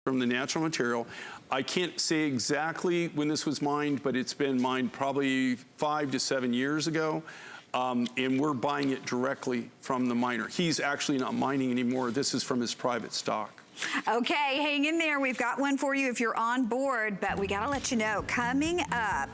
from the natural material. I can't say exactly when this was mined, but it's been mined probably 5 to 7 years ago. And we're buying it directly from the miner. He's actually not mining anymore. This is from his private stock. Okay, hang in there. We've got one for you if you're on board, but we gotta let you know, coming up,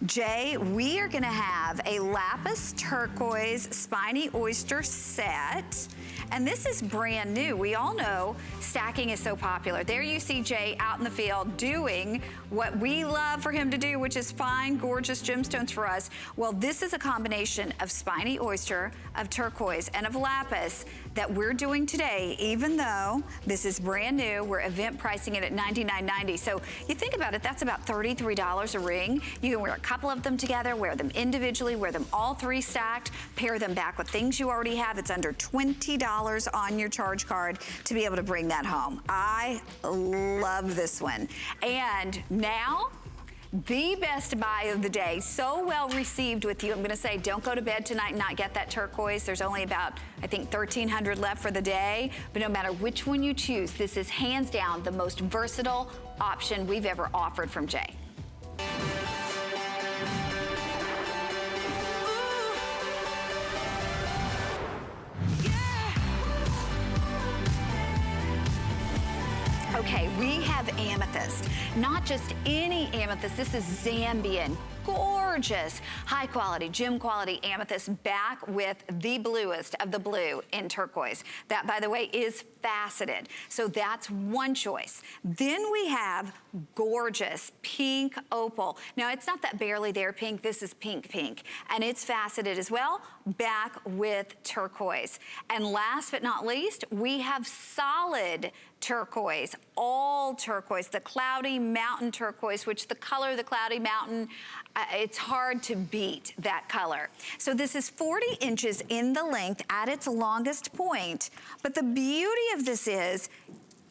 Jay, we are gonna have a lapis turquoise spiny oyster set. And this is brand new. We all know stacking is so popular. There you see Jay out in the field doing what we love for him to do, which is find gorgeous gemstones for us. Well, this is a combination of spiny oyster, of turquoise, and of lapis that we're doing today, even though this is brand new. We're event pricing it at $99.90. So you think about it, that's about $33 a ring. You can wear a couple of them together, wear them individually, wear them all three stacked, pair them back with things you already have. It's under $20 on your charge card to be able to bring that home. I love this one. And now, the best buy of the day, so well received with you. I'm gonna say, don't go to bed tonight and not get that turquoise. There's only about, I think, 1,300 left for the day. But no matter which one you choose, this is hands down the most versatile option we've ever offered from Jay. Okay, we have amethyst. Not just any amethyst, this is Zambian. Gorgeous, high quality, gem quality amethyst back with the bluest of the blue in turquoise. That, by the way, is faceted. So that's one choice. Then we have gorgeous pink opal. Now it's not that barely there pink, this is pink pink. And it's faceted as well, back with turquoise. And last but not least, we have solid turquoise, all turquoise, the cloudy mountain turquoise, which the color of the cloudy mountain, it's hard to beat that color. So this is 40 inches in the length at its longest point. But the beauty of this is,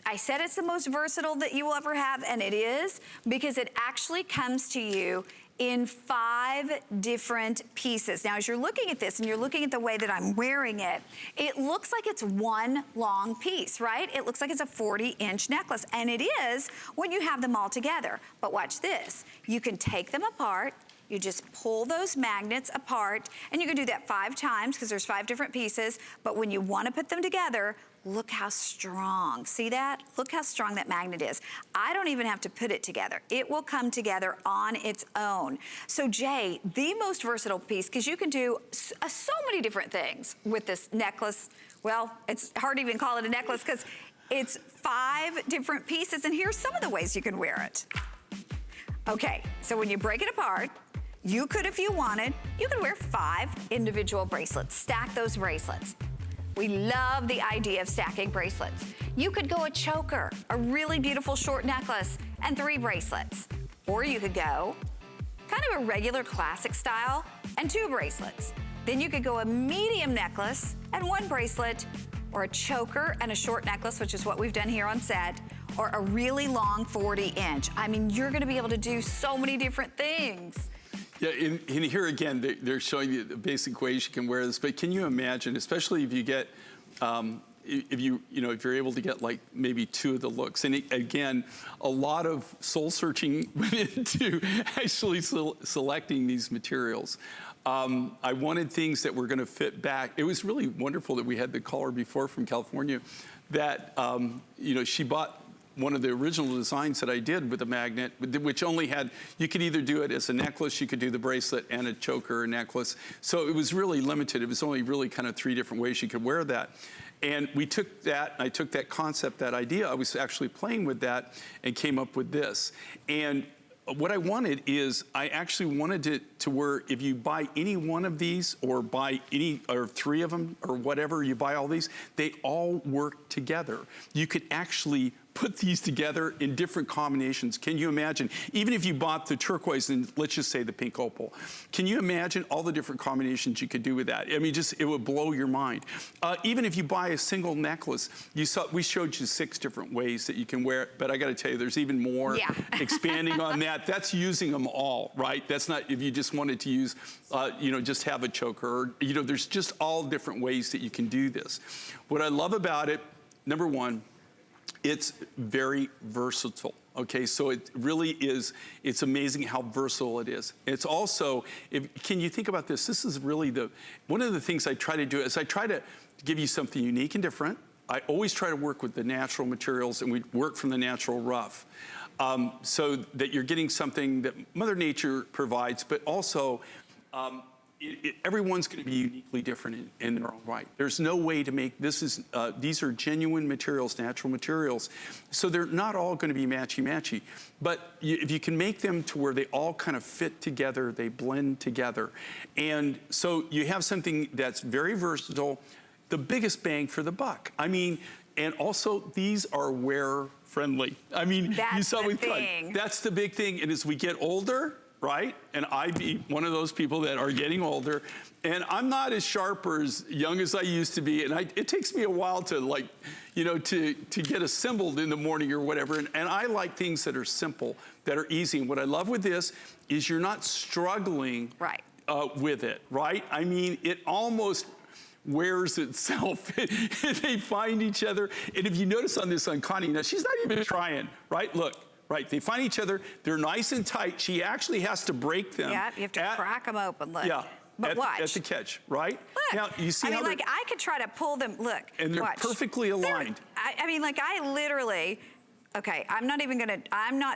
I said it's the most versatile that you will ever have, and it is, because it actually comes to you in 5 different pieces. Now, as you're looking at this and you're looking at the way that I'm wearing it, it looks like it's one long piece, right? It looks like it's a 40-inch necklace, and it is when you have them all together. But watch this. You can take them apart. You just pull those magnets apart, and you can do that 5 times because there's 5 different pieces. But when you want to put them together, look how strong. See that? Look how strong that magnet is. I don't even have to put it together. It will come together on its own. So Jay, the most versatile piece, because you can do so many different things with this necklace. Well, it's hard to even call it a necklace because it's 5 different pieces, and here's some of the ways you can wear it. Okay, so when you break it apart, you could, if you wanted, you could wear 5 individual bracelets. Stack those bracelets. We love the idea of stacking bracelets. You could go a choker, a really beautiful short necklace, and 3 bracelets. Or you could go kind of a regular classic style and 2 bracelets. Then you could go a medium necklace and 1 bracelet, or a choker and a short necklace, which is what we've done here on set, or a really long 40-inch. I mean, you're gonna be able to do so many different things. Yeah, in here again, they're showing you the basic ways you can wear this, but can you imagine, especially if you get, if you're able to get like maybe 2 of the looks, and again, a lot of soul searching went into actually selecting these materials. I wanted things that were gonna fit back. It was really wonderful that we had the caller before from California that, she bought one of the original designs that I did with the magnet, which only had, you could either do it as a necklace, you could do the bracelet and a choker or necklace. So it was really limited. It was only really kind of 3 different ways you could wear that. And we took that, I took that concept, that idea, I was actually playing with that and came up with this. And what I wanted is, I actually wanted it to where if you buy any one of these or buy any, or 3 of them or whatever, you buy all these, they all work together. You could actually put these together in different combinations. Can you imagine? Even if you bought the turquoise and let's just say the pink opal, can you imagine all the different combinations you could do with that? I mean, just, it would blow your mind. Even if you buy a single necklace, you saw, we showed you 6 different ways that you can wear it, but I gotta tell you, there's even more expanding on that. That's using them all, right? That's not, if you just wanted to use, just have a choker, or, there's just all different ways that you can do this. What I love about it, number one, It's very versatile. Okay, so it really is, it's amazing how versatile it is. It's also, can you think about this? This is really one of the things I try to do is I try to give you something unique and different. I always try to work with the natural materials, and we work from the natural rough. So that you're getting something that Mother Nature provides, but also everyone's going to be uniquely different in their own right. There's no way to make, these are genuine materials, natural materials, so they're not all going to be matchy-matchy. But if you can make them to where they all kind of fit together, they blend together. And so you have something that's very versatile, the biggest bang for the buck. I mean, and also these are wear friendly. I mean, that's you saw the thing. That's the big thing. And as we get older, right? And I be one of those people that are getting older, and I'm not as sharp or as young as I used to be. And it takes me a while to to get assembled in the morning or whatever. And I like things that are simple, that are easy. And what I love with this is you're not struggling with it, right? I mean, it almost wears itself. They find each other. And if you notice on Connie, now she's not even trying, right? Look, right, they find each other. They're nice and tight. She actually has to break them. Yeah, you have to crack them open, look. Yeah. But watch. At the catch, right? Look, now, you see I mean, I could try to pull them, look, and they're watch. perfectly aligned. I mean, I literally, okay, I'm not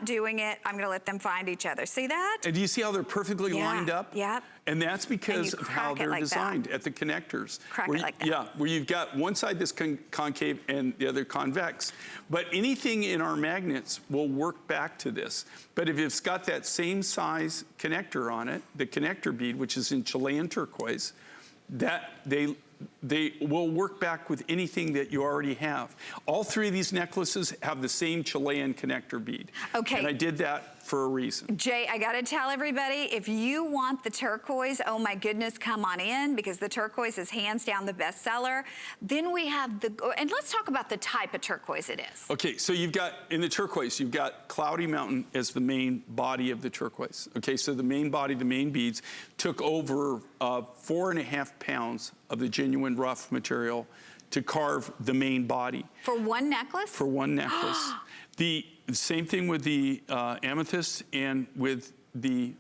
doing it. I'm gonna let them find each other. See that? And do you see how they're perfectly lined up? Yeah. And that's because of how they're designed at the connectors. Crack it like that. Yeah, where you've got one side that's concave and the other convex. But anything in our magnets will work back to this. But if it's got that same size connector on it, the connector bead, which is in Chilean turquoise, that they will work back with anything that you already have. All three of these necklaces have the same Chilean connector bead. Okay. And I did that for a reason. Jay, I gotta tell everybody, if you want the turquoise, oh my goodness, come on in, because the turquoise is hands down the best seller. Then we have and let's talk about the type of turquoise it is. Okay, so you've got, in the turquoise, you've got Cloudy Mountain as the main body of the turquoise. Okay, so the main body, the main beads, took over 4.5 pounds of the genuine rough material to carve the main body. For one necklace? For one necklace. The same thing with the amethyst and with the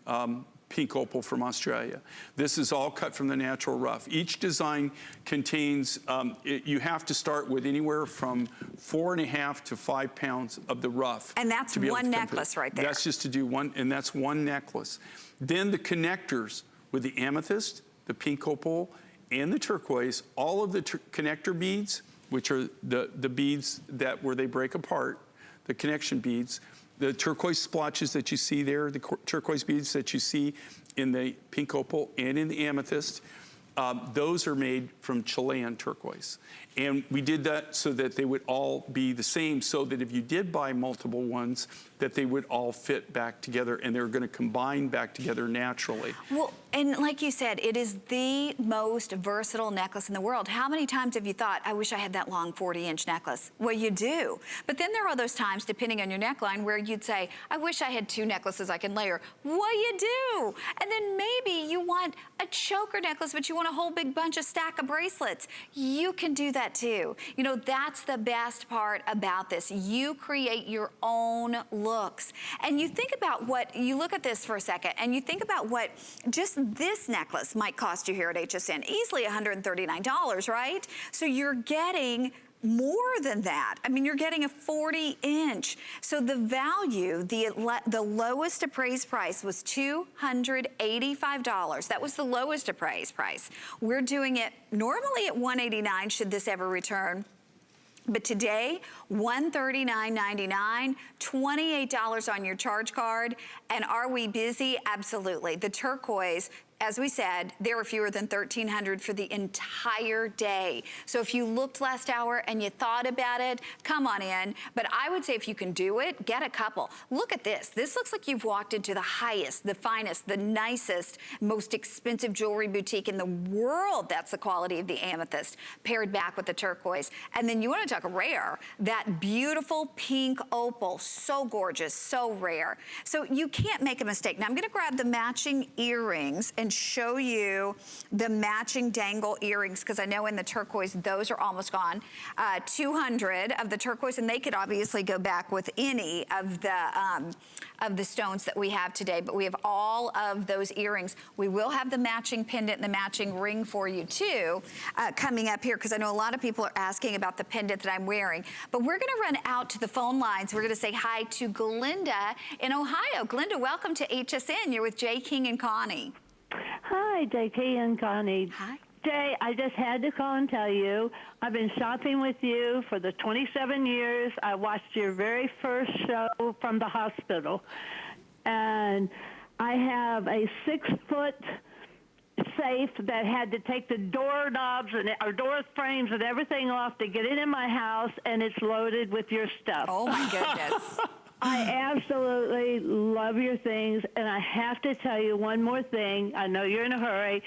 pink opal from Australia. This is all cut from the natural rough. Each design contains, you have to start with anywhere from 4.5 to 5 pounds of the rough. And that's one necklace right there. That's just to do one, and that's one necklace. Then the connectors with the amethyst, the pink opal, and the turquoise, all of the connector beads, which are the beads where they break apart, the connection beads, the turquoise splotches that you see there, the turquoise beads that you see in the pink opal and in the amethyst, those are made from Chilean turquoise. And we did that so that they would all be the same, so that if you did buy multiple ones, that they would all fit back together and they're gonna combine back together naturally. Well, and like you said, it is the most versatile necklace in the world. How many times have you thought, I wish I had that long 40-inch necklace? Well, you do. But then there are those times, depending on your neckline, where you'd say, I wish I had 2 necklaces I can layer. Well, you do. And then maybe you want a choker necklace, but you want a whole big bunch of stack of bracelets. You can do that too. You know, that's the best part about this. You create your own looks. And you think about you look at this for a second, and you think about what just this necklace might cost you here at HSN. Easily $139, right? So you're getting more than that. I mean, you're getting a 40-inch. So the value, the lowest appraised price was $285. That was the lowest appraised price. We're doing it normally at $189 should this ever return. But today, $139.99, $28 on your charge card. And are we busy? Absolutely. The turquoise, as we said, there were fewer than 1,300 for the entire day. So if you looked last hour and you thought about it, come on in. But I would say if you can do it, get a couple. Look at this. This looks like you've walked into the highest, the finest, the nicest, most expensive jewelry boutique in the world. That's the quality of the amethyst, paired back with the turquoise. And then you want to talk rare, that beautiful pink opal, so gorgeous, so rare. So you can't make a mistake. Now I'm going to grab the matching earrings and and show you the matching dangle earrings, because I know in the turquoise, those are almost gone. 200 of the turquoise, and they could obviously go back with any of the stones that we have today, but we have all of those earrings. We will have the matching pendant and the matching ring for you too, coming up here, because I know a lot of people are asking about the pendant that I'm wearing. But we're gonna run out to the phone lines. We're gonna say hi to Glinda in Ohio. Glinda, welcome to HSN. You're with Jay, King, and Connie. Hi, Jay, King, and Connie. Hi. Jay, I just had to call and tell you, I've been shopping with you for the 27 years. I watched your very first show from the hospital. And I have a 6-foot safe that had to take the doorknobs and or door frames and everything off to get it in my house, and it's loaded with your stuff. Oh my goodness. I absolutely love your things, and I have to tell you one more thing. I know you're in a hurry.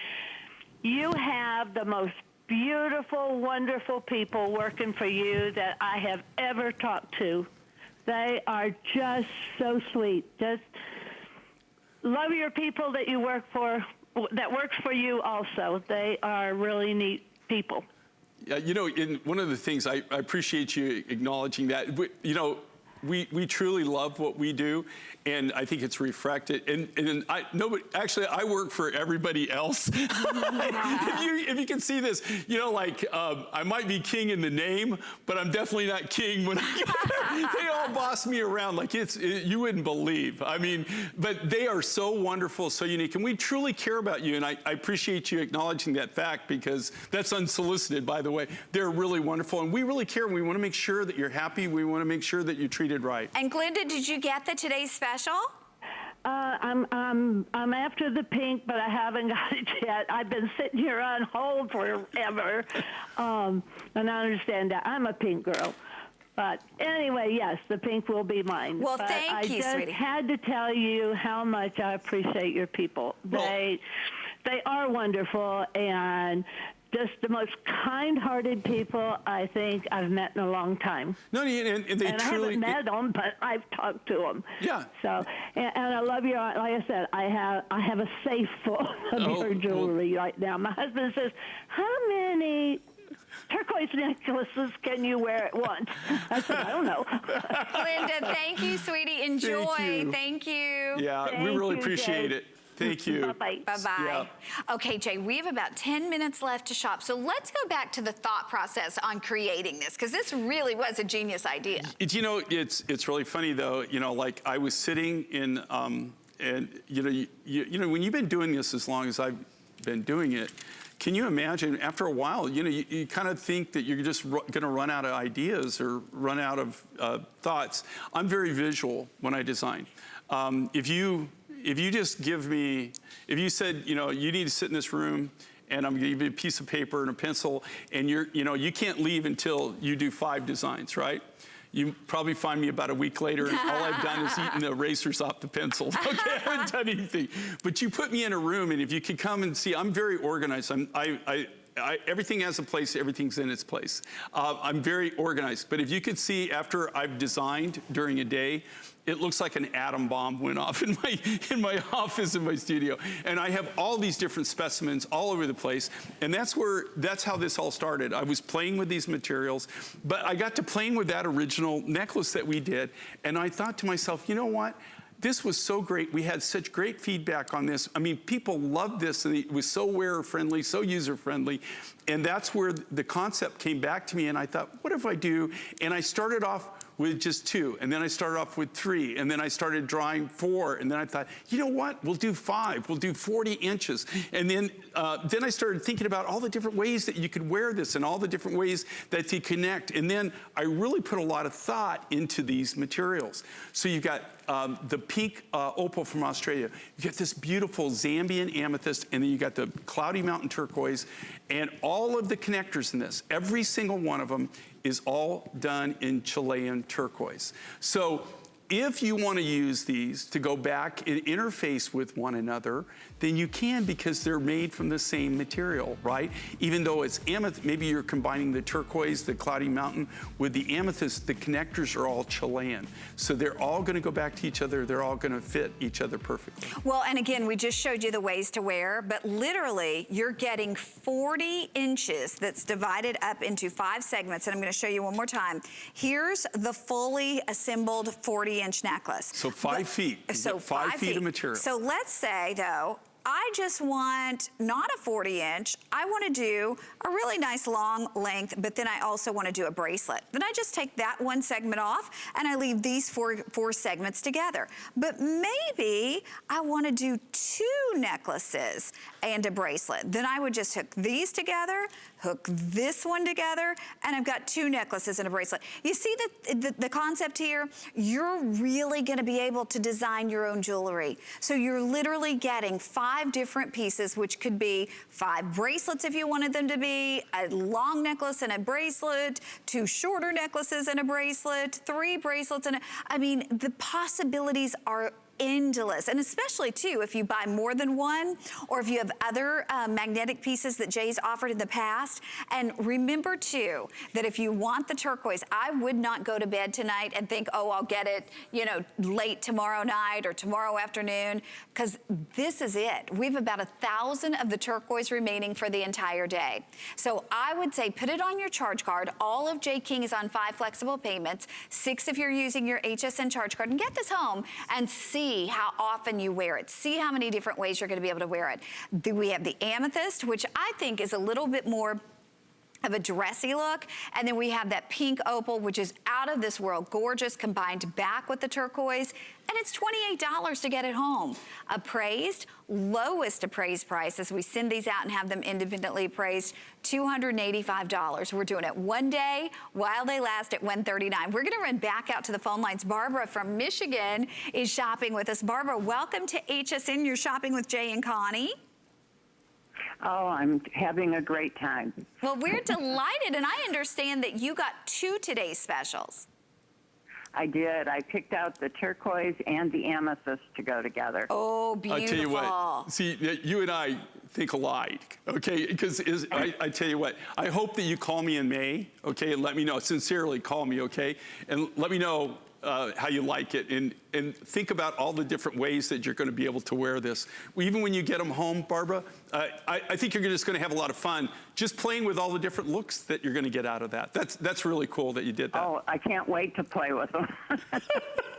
You have the most beautiful, wonderful people working for you that I have ever talked to. They are just so sweet. Just love your people that you work for, that works for you also. They are really neat people. Yeah, you know, one of the things, I appreciate you acknowledging that. You know, we truly love what we do, and I think it's reflected. And actually, I work for everybody else. if you can see this, you know, like I might be king in the name, but I'm definitely not king when I get there. They all boss me around like you wouldn't believe. I mean, but they are so wonderful, so unique, and we truly care about you. And I appreciate you acknowledging that fact, because that's unsolicited, by the way. They're really wonderful, and we really care. We want to make sure that you're happy. We want to make sure that you're treated right. And Glinda, did you get the today's special? I'm after the pink, but I haven't got it yet. I've been sitting here on hold forever, and I understand that. I'm a pink girl. But anyway, yes, the pink will be mine. Well, but thank you, I just had to tell you how much I appreciate your people. They are wonderful, and just the most kind-hearted people I think I've met in a long time. No, and they and truly. I haven't met them, but I've talked to them. Yeah. So, and I love your. Like I said, I have a safe full of your jewelry right now. My husband says, "How many turquoise necklaces can you wear at once?" I said, "I don't know." Glinda, thank you, sweetie. Enjoy. Thank you. Yeah, Thank we really you, appreciate Jay. it. Thank you. Bye-bye. Bye-bye. Yeah. Okay, Jay, we have about 10 minutes left to shop. So let's go back to the thought process on creating this, because this really was a genius idea. You know, it's really funny though. You know, like I was sitting in, and you know, when you've been doing this as long as I've been doing it, can you imagine after a while, you know, you kind of think that you're just going to run out of ideas or run out of thoughts. I'm very visual when I design. If you just give me, if you said, you know, you need to sit in this room and I'm gonna give you a piece of paper and a pencil, and you can't leave until you do 5 designs, right? You probably find me about a week later, and all I've done is eaten the erasers off the pencils. Okay, I haven't done anything. But you put me in a room, and if you could come and see, I'm very organized. Everything has a place, everything's in its place. I'm very organized, but if you could see after I've designed during a day, it looks like an atom bomb went off in my office, in my studio. And I have all these different specimens all over the place. And that's how this all started. I was playing with these materials, but I got to playing with that original necklace that we did. And I thought to myself, you know what? This was so great. We had such great feedback on this. I mean, people loved this, and it was so wearer-friendly, so user-friendly. And that's where the concept came back to me, and I thought, what if I do? And I started off with just 2, and then I started off with 3, and then I started drawing 4, and then I thought, you know what? We'll do 5. We'll do 40 inches. And then I started thinking about all the different ways that you could wear this and all the different ways that you connect. And then I really put a lot of thought into these materials. So you've got the pink opal from Australia. You get this beautiful Zambian amethyst, and then you got the cloudy mountain turquoise, and all of the connectors in this, every single one of them is all done in Chilean turquoise. So if you want to use these to go back and interface with one another, then you can, because they're made from the same material, right? Even though it's amethyst, maybe you're combining the turquoise, the cloudy mountain, with the amethyst, the connectors are all Chilean. So they're all going to go back to each other. They're all going to fit each other perfectly. Well, and again, we just showed you the ways to wear, but literally you're getting 40 inches that's divided up into 5 segments. And I'm going to show you one more time. Here's the fully assembled 40-inch necklace. So 5 feet. So 5 feet of material. So let's say, though, I just want not a 40-inch. I want to do a really nice long length, but then I also want to do a bracelet. Then I just take that one segment off and I leave these four segments together. But maybe I want to do 2 necklaces and a bracelet. Then I would just hook these together, hook this one together, and I've got 2 necklaces and a bracelet. You see the concept here? You're really going to be able to design your own jewelry. So you're literally getting 5 different pieces, which could be 5 bracelets if you wanted them to be, a long necklace and a bracelet, 2 shorter necklaces and a bracelet, 3 bracelets and I mean, the possibilities are endless. And especially too, if you buy more than one, or if you have other magnetic pieces that Jay's offered in the past. And remember too, that if you want the turquoise, I would not go to bed tonight and think, oh, I'll get it, you know, late tomorrow night or tomorrow afternoon, because this is it. We have about 1,000 of the turquoise remaining for the entire day. So I would say put it on your charge card. All of J. King is on 5 flexible payments, 6 if you're using your HSN charge card, and get this home and see how often you wear it. See how many different ways you're going to be able to wear it. We have the amethyst, which I think is a little bit more of a dressy look. And then we have that pink opal, which is out of this world gorgeous, combined back with the turquoise. And it's $28 to get it home. Appraised, lowest appraised price as we send these out and have them independently appraised, $285. We're doing it one day while they last at $139. We're gonna run back out to the phone lines. Barbara from Michigan is shopping with us. Barbara, welcome to HSN. You're shopping with Jay and Connie. Oh, I'm having a great time. Well, we're delighted, and I understand that you got 2 today's specials. I did. I picked out the turquoise and the amethyst to go together. Oh, beautiful. I tell you what, see, you and I think alike, okay? Because I tell you what, I hope that you call me in May, okay, and let me know, sincerely call me, okay? And let me know how you like it, and think about all the different ways that you're going to be able to wear this. Even when you get them home, Barbara, I think you're just going to have a lot of fun just playing with all the different looks that you're going to get out of that. That's really cool that you did that. Oh, I can't wait to play with them.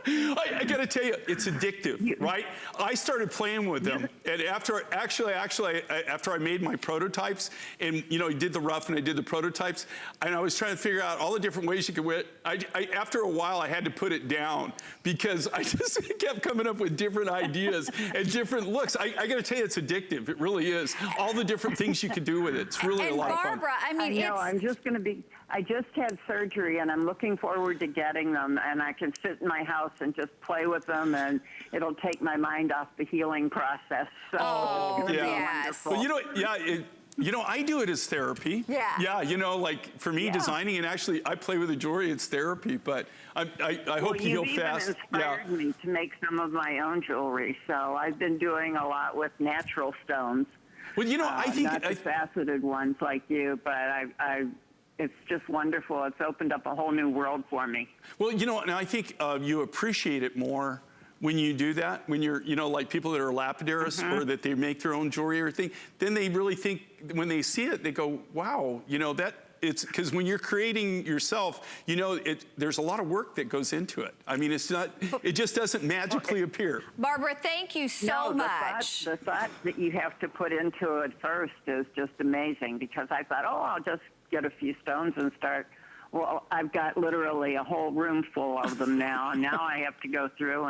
I got to tell you, it's addictive, right? I started playing with them, and after I made my prototypes, and you know, I did the rough and I did the prototypes, and I was trying to figure out all the different ways you could wear it. After a while, I had to put it down because I just kept coming up with different ideas and different looks. I got to tell you, it's addictive. It really is. All the different things you could do with it. It's really a lot of fun. Barbara, I mean, I'm just going to be. I just had surgery, and I'm looking forward to getting them, and I can sit in my house and just play with them, and it'll take my mind off the healing process. So oh, yes. Well, you know, you know, I do it as therapy. Yeah. Yeah, you know, like for me, designing, and actually I play with the jewelry, it's therapy, but I hope you heal fast. You've even inspired me to make some of my own jewelry, so I've been doing a lot with natural stones. Well, you know, I think... Not the faceted ones like you, but it's just wonderful. It's opened up a whole new world for me. Well, you know, and I think you appreciate it more when you do that, when you're, you know, like people that are lapidarists or that they make their own jewelry or thing, then they really think, when they see it, they go, wow, you know, it's because when you're creating yourself, you know, there's a lot of work that goes into it. I mean, it's not, it just doesn't magically appear. Barbara, thank you so much. The thought that you have to put into it first is just amazing, because I thought, oh, I'll just get a few stones and start. Well, I've got literally a whole room full of them now, and now I have to go through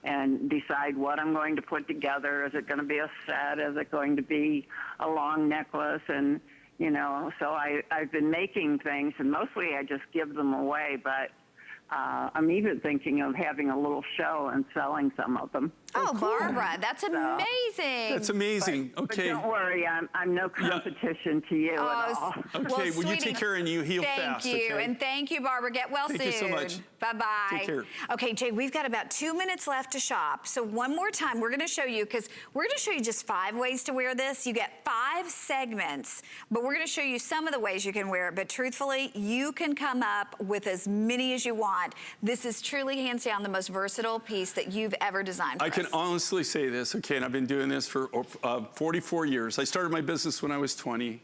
and decide what I'm going to put together. Is it going to be a set? Is it going to be a long necklace? And, you know, so I've been making things, and mostly I just give them away, but I'm even thinking of having a little show and selling some of them. Oh, Barbara, that's amazing. That's amazing. Okay. But don't worry, I'm no competition to you at all. Okay, well, well, you sweetie, take care and you heal thank fast. you, Okay? and thank you, Barbara. Get well soon. Thank you so much. Bye-bye. Take care. Okay, Jay, we've got about 2 minutes left to shop. So one more time, we're gonna show you, because we're gonna show you just 5 ways to wear this. You get 5 segments, but we're gonna show you some of the ways you can wear it. But truthfully, you can come up with as many as you want. This is truly, hands down, the most versatile piece that you've ever designed for I can us. honestly say this, okay, and I've been doing this for 44 years. I started my business when I was 20.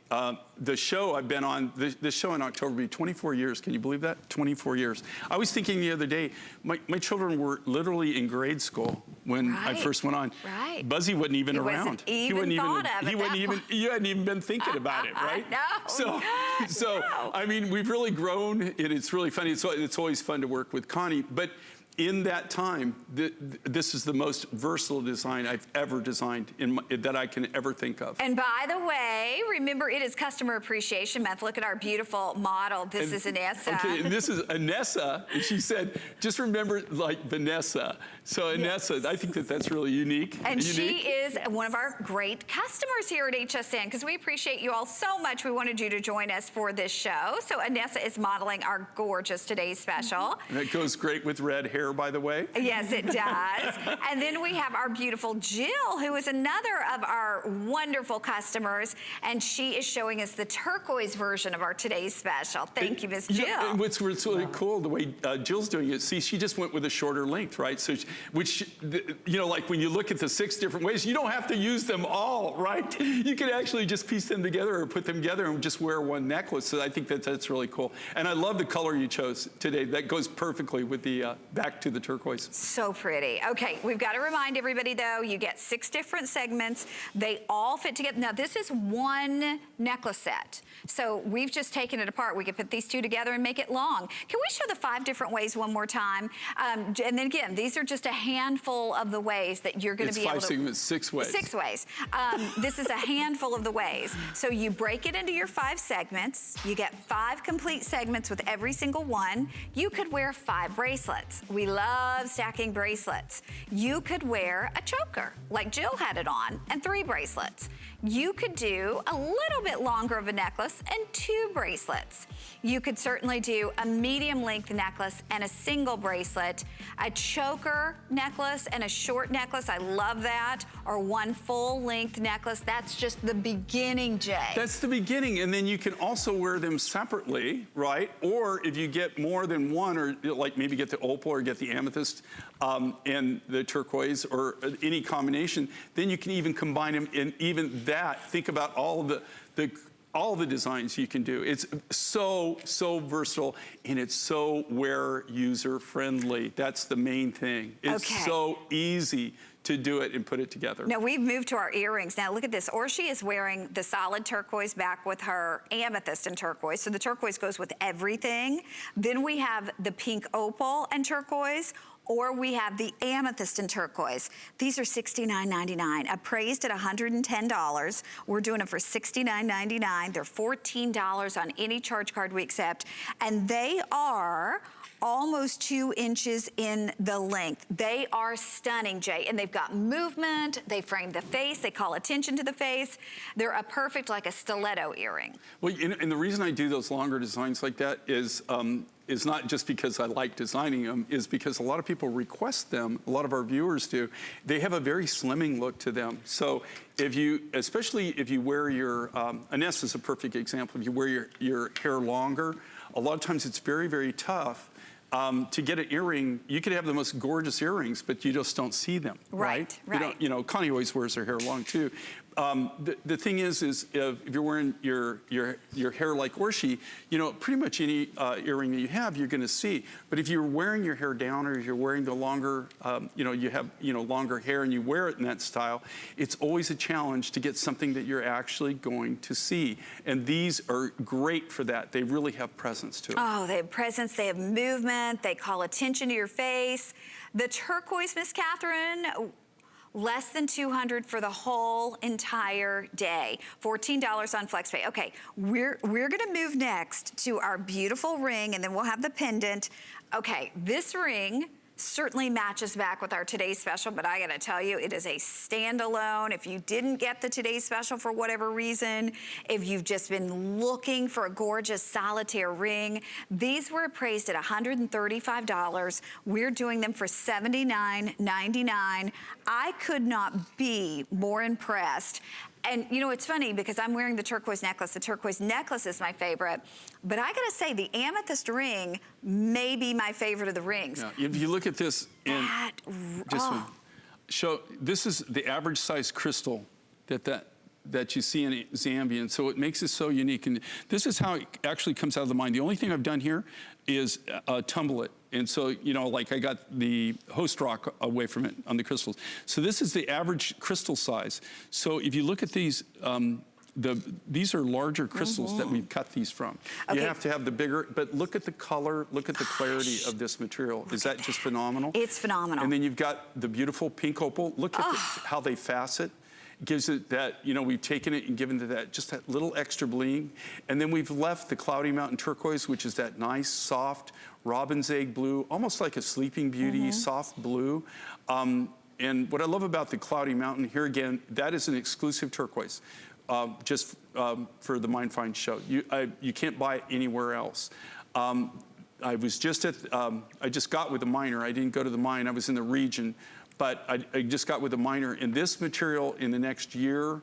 The show I've been on, this show in October will be 24 years. Can you believe that? 24 years. I was thinking the other day, my children were literally in grade school when I first went on. Right. Buzzy wasn't even He around. wasn't even thought of he at wasn't that even, point. you hadn't even been thinking about it, right? No. So I mean, we've really grown, and it's really funny. It's always fun to work with Connie, but in that time, this is the most versatile design I've ever designed that I can ever think of. And by the way, remember, it is Customer Appreciation Month. Look at our beautiful model. This is Anessa. Okay, and this is Anessa. And she said, just remember, like, Vanessa. So Anessa, I think that's really unique. And she is one of our great customers here at HSN, because we appreciate you all so much. We wanted you to join us for this show. So Anessa is modeling our gorgeous Today's Special. And it goes great with red hair, by the way. Yes, it does. And then we have our beautiful Jill, who is another of our wonderful customers, and she is showing us the turquoise version of our Today's Special. Thank you, Miss Jill. Yeah, and what's really cool, the way Jill's doing it, see, she just went with a shorter length, right? So, you know, like when you look at the 6 different ways, you don't have to use them all, right? You can actually just piece them together or put them together and just wear one necklace. So I think that's really cool. And I love the color you chose today. That goes perfectly with the back to the turquoise. So pretty. Okay, we've got to remind everybody, though, you get 6 different segments. They all fit together. Now, this is one necklace set. So we've just taken it apart. We could put these 2 together and make it long. Can we show the 5 different ways one more time? And then again, these are just a handful of the ways that you're going to be able to... It's 5 segments, 6 ways. 6 ways. This is a handful of the ways. So you break it into your 5 segments. You get 5 complete segments with every single one. You could wear 5 bracelets. We love stacking bracelets. You could wear a choker, like Jill had it on, and 3 bracelets. You could do a little bit longer of a necklace and 2 bracelets. You could certainly do a medium length necklace and a single bracelet, a choker necklace and a short necklace. I love that. Or one full length necklace. That's just the beginning, Jay. That's the beginning. And then you can also wear them separately, right? Or if you get more than one, or like maybe get the opal or get the amethyst and the turquoise or any combination, then you can even combine them. And even that, think about all the designs you can do. It's so versatile, and it's so wearer user friendly. That's the main thing. It's so easy to do it and put it together. Now we've moved to our earrings. Now look at this. Orshi is wearing the solid turquoise back with her amethyst and turquoise. So the turquoise goes with everything. Then we have the pink opal and turquoise, or we have the amethyst and turquoise. These are $69.99, appraised at $110. We're doing them for $69.99. They're $14 on any charge card we accept, and they are almost 2 inches in the length. They are stunning, Jay, and they've got movement. They frame the face. They call attention to the face. They're a perfect, like a stiletto earring. Well, and the reason I do those longer designs like that is not just because I like designing them, is because a lot of people request them. A lot of our viewers do. They have a very slimming look to them. So especially if you wear your, Anessa is a perfect example. If you wear your hair longer, a lot of times it's very, very tough to get an earring. You could have the most gorgeous earrings, but you just don't see them, right? Right. You know, Connie always wears her hair long too. The thing is if you're wearing your hair like Orshi, you know, pretty much any earring that you have, you're going to see. But if you're wearing your hair down, or you're wearing the longer, you have longer hair and you wear it in that style, it's always a challenge to get something that you're actually going to see. And these are great for that. They really have presence to them. Oh, they have presence. They have movement. They call attention to your face. The turquoise, Miss Catherine, Less than $200 for the whole entire day. $14 on FlexPay. Okay, we're gonna move next to our beautiful ring, and then we'll have the pendant. Okay, this ring certainly matches back with our today's special, but I gotta tell you, it is a standalone. If you didn't get the today's special for whatever reason, if you've just been looking for a gorgeous solitaire ring, these were appraised at $135. We're doing them for $79.99. I could not be more impressed. And you know, it's funny because I'm wearing the turquoise necklace. The turquoise necklace is my favorite, but I gotta say the amethyst ring may be my favorite of the rings. Yeah, if you look at this, and this is the average size crystal that you see in Zambian, so it makes it so unique. And this is how it actually comes out of the mine. The only thing I've done here is tumble it. And so, you know, like I got the host rock away from it on the crystals. So this is the average crystal size. So if you look at these, these are larger crystals that we've cut these from. Okay. You have to have the bigger, but look at the color, look at the clarity of this material. Is that just phenomenal? It's phenomenal. And then you've got the beautiful pink opal. Look at how they facet. Gives it that, you know, we've taken it and given it that, just that little extra bling. And then we've left the Cloudy Mountain turquoise, which is that nice, soft, robin's egg blue, almost like a Sleeping Beauty, soft blue. And what I love about the Cloudy Mountain, here again, that is an exclusive turquoise, just for the Mine Find show. You can't buy it anywhere else. I was just at, I just got with the miner. I didn't go to the mine, I was in the region. But I just got with a miner, and this material in the next year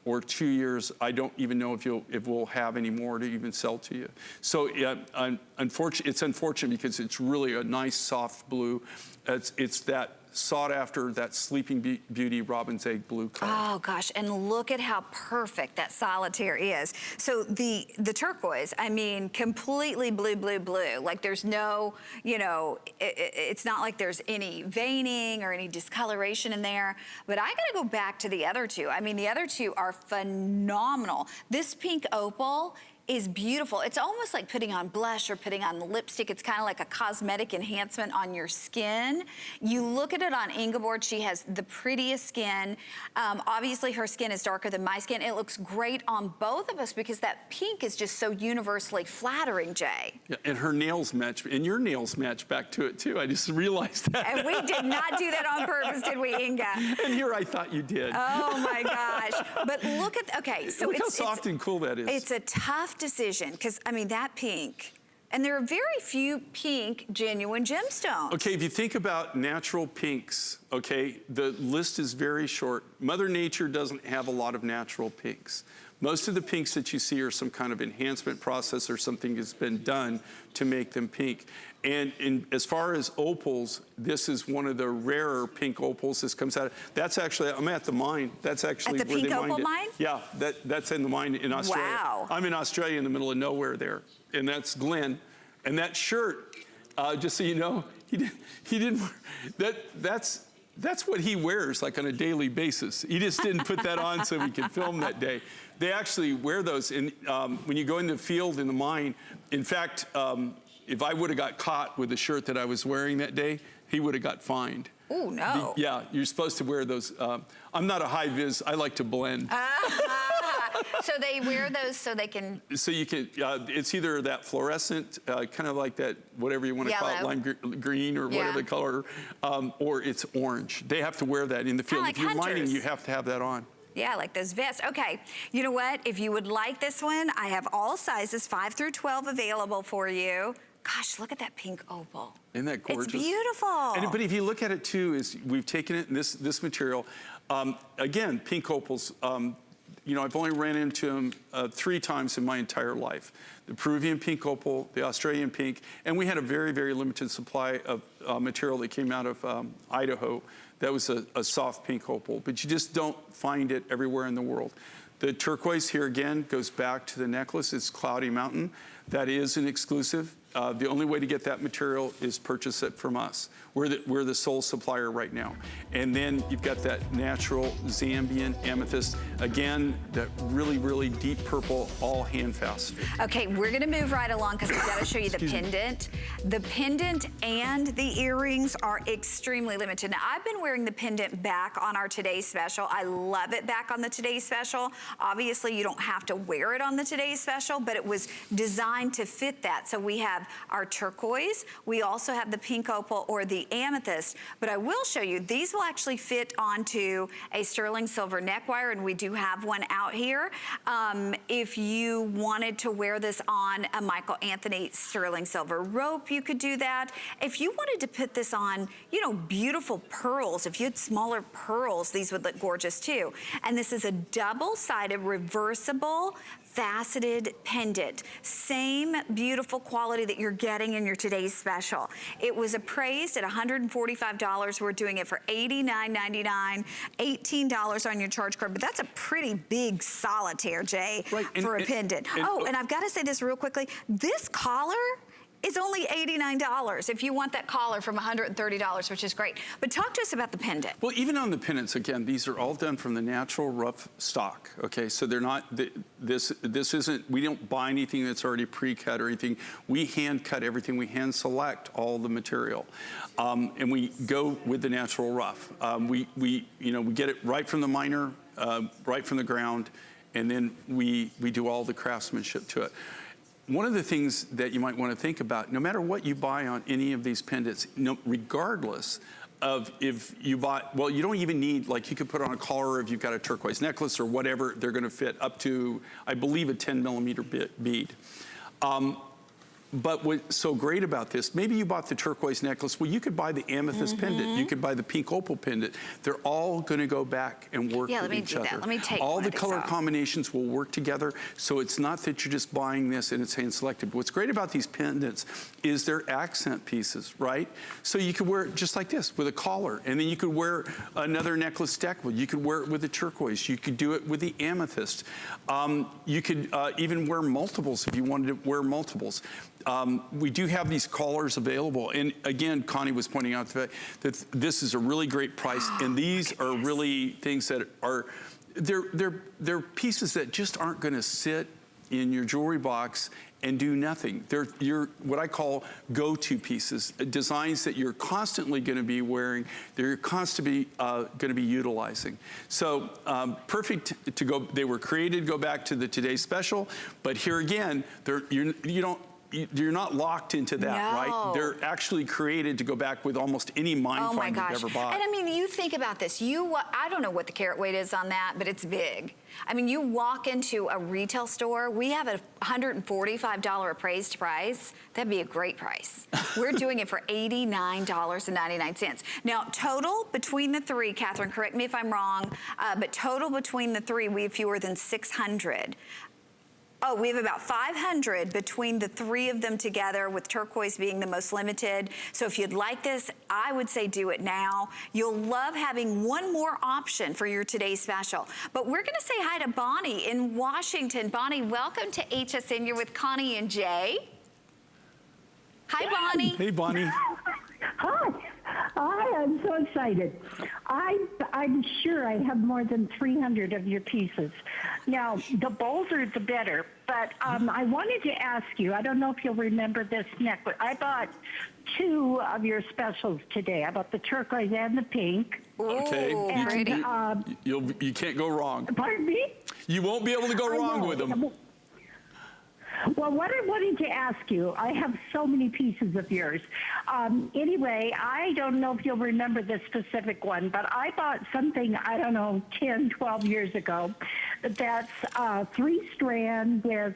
or 2 years, I don't even know if we'll have any more to even sell to you. So it's unfortunate because it's really a nice soft blue. It's that sought after, that Sleeping Beauty robin's egg blue color. Oh gosh, and look at how perfect that solitaire is. So the turquoise, I mean, completely blue, blue, blue. Like there's no, you know, it's not like there's any veining or any discoloration in there. But I gotta go back to the other two. I mean, the other two are phenomenal. This pink opal is beautiful. It's almost like putting on blush or putting on lipstick. It's kind of like a cosmetic enhancement on your skin. You look at it on Ingeborg, she has the prettiest skin. Obviously her skin is darker than my skin. It looks great on both of us because that pink is just so universally flattering, Jay. Yeah, and her nails match, and your nails match back to it too. I just realized that. And we did not do that on purpose, did we, Inga? And here I thought you did. Oh my gosh. But look at, okay, so look how soft and cool that is. It's a tough decision because I mean that pink, and there are very few pink genuine gemstones. Okay, if you think about natural pinks, okay, the list is very short. Mother Nature doesn't have a lot of natural pinks. Most of the pinks that you see are some kind of enhancement process or something has been done to make them pink. And as far as opals, this is one of the rarer pink opals. This comes out. That's actually, I'm at the mine. That's actually at the where pink they mined opal it. mine? Yeah, that's in the mine in Australia. Wow. I'm in Australia in the middle of nowhere there, and that's Glenn. And that shirt, just so you know, he didn't. That's what he wears like on a daily basis. He just didn't put that on so we could film that day. They actually wear those, and when you go in the field in the mine, in fact. If I would have got caught with the shirt that I was wearing that day, he would have got fined. Oh, no. Yeah, you're supposed to wear those. I'm not a high vis, I like to blend. So they wear those so they can... So you can, it's either that fluorescent, kind of like that, whatever you want to call it, lime green or whatever the color, or it's orange. They have to wear that in the field. Like if you're hunters. mining, you have to have that on. Yeah, like those vests. Okay, you know what? If you would like this one, I have all sizes, 5 through 12 available for you. Gosh, look at that pink opal. Isn't that gorgeous? It's beautiful. But if you look at it too, is we've taken it in this material. Again, pink opals, you know, I've only ran into them 3 times in my entire life. The Peruvian pink opal, the Australian pink, and we had a very, very limited supply of material that came out of Idaho. That was a soft pink opal, but you just don't find it everywhere in the world. The turquoise here again goes back to the necklace. It's Cloudy Mountain. That is an exclusive. the only way to get that material is purchase it from us. We're the sole supplier right now. And then you've got that natural Zambian amethyst. Again, that really, really deep purple, all hand faceted. Okay, we're gonna move right along because we've got to show you the pendant. The pendant and the earrings are extremely limited. Now, I've been wearing the pendant back on our Today's Special. I love it back on the Today's Special. Obviously, you don't have to wear it on the Today's Special, but it was designed to fit that. So we have our turquoise. We also have the pink opal or the amethyst, but I will show you, these will actually fit onto a sterling silver neck wire, and we do have one out here. If you wanted to wear this on a Michael Anthony sterling silver rope, you could do that. If you wanted to put this on, you know, beautiful pearls, if you had smaller pearls, these would look gorgeous too. And this is a double-sided reversible faceted pendant. Same beautiful quality that you're getting in your Today's Special. It was appraised at $145. We're doing it for $89.99, $18 on your charge card, but that's a pretty big solitaire, Jay, right, for a pendant. And I've got to say this real quickly. This collar is only $89 if you want that collar from $130, which is great. But talk to us about the pendant. Well, even on the pendants, again, these are all done from the natural rough stock, okay? So they're not, this isn't, we don't buy anything that's already pre-cut or anything. We hand cut everything, we hand select all the material. And we go with the natural rough. We get it right from the miner, right from the ground, and then we do all the craftsmanship to it. One of the things that you might want to think about, no matter what you buy on any of these pendants, regardless of if you buy, well, you don't even need, like you could put on a collar if you've got a turquoise necklace or whatever, they're going to fit up to, I believe, a 10 millimeter bead. But what's so great about this, maybe you bought the turquoise necklace, well, you could buy the amethyst pendant, you could buy the pink opal pendant. They're all gonna go back and work with each other. Let me take all one the of these color off. combinations will work together, so it's not that you're just buying this and it's hand selected. But what's great about these pendants is they're accent pieces, right? So you could wear it just like this with a collar, and then you could wear another necklace stackable. You could wear it with the turquoise. You could do it with the amethyst. You could even wear multiples if you wanted to wear multiples. We do have these collars available, and again, Connie was pointing out the fact that this is a really great price, and these are really things that are, they're pieces that just aren't going to sit in your jewelry box and do nothing. They're what I call go-to pieces, designs that you're constantly going to be wearing, they're constantly going to be utilizing. So perfect to go. They were created to go back to the Today's Special, but here again, you're not locked into that, right? They're actually created to go back with almost any mine find you've ever bought. And I mean, you think about this. I don't know what the carat weight is on that, but it's big. I mean, you walk into a retail store, we have a $145 appraised price. That'd be a great price. We're doing it for $89.99. Now, total between the three, Catherine, correct me if I'm wrong, but total between the three, we have fewer than 600. Oh, we have about 500 between the three of them together, with turquoise being the most limited. So if you'd like this, I would say do it now. You'll love having one more option for your Today's Special. But we're gonna say hi to Bonnie in Washington. Bonnie, welcome to HSN. You're with Connie and Jay. Hi, Bonnie. Hey, Bonnie. Hi. I'm so excited. I'm sure I have more than 300 of your pieces. Now, the bolder, the better. But I wanted to ask you, I don't know if you'll remember this necklace. I bought 2 of your specials today. I bought the turquoise and the pink. Okay. And, you can't go wrong. Pardon me? You won't be able to go wrong with them. Well, what I wanted to ask you, I have so many pieces of yours. Anyway, I don't know if you'll remember this specific one, but I bought something, I don't know, 10, 12 years ago, that's 3-strand with,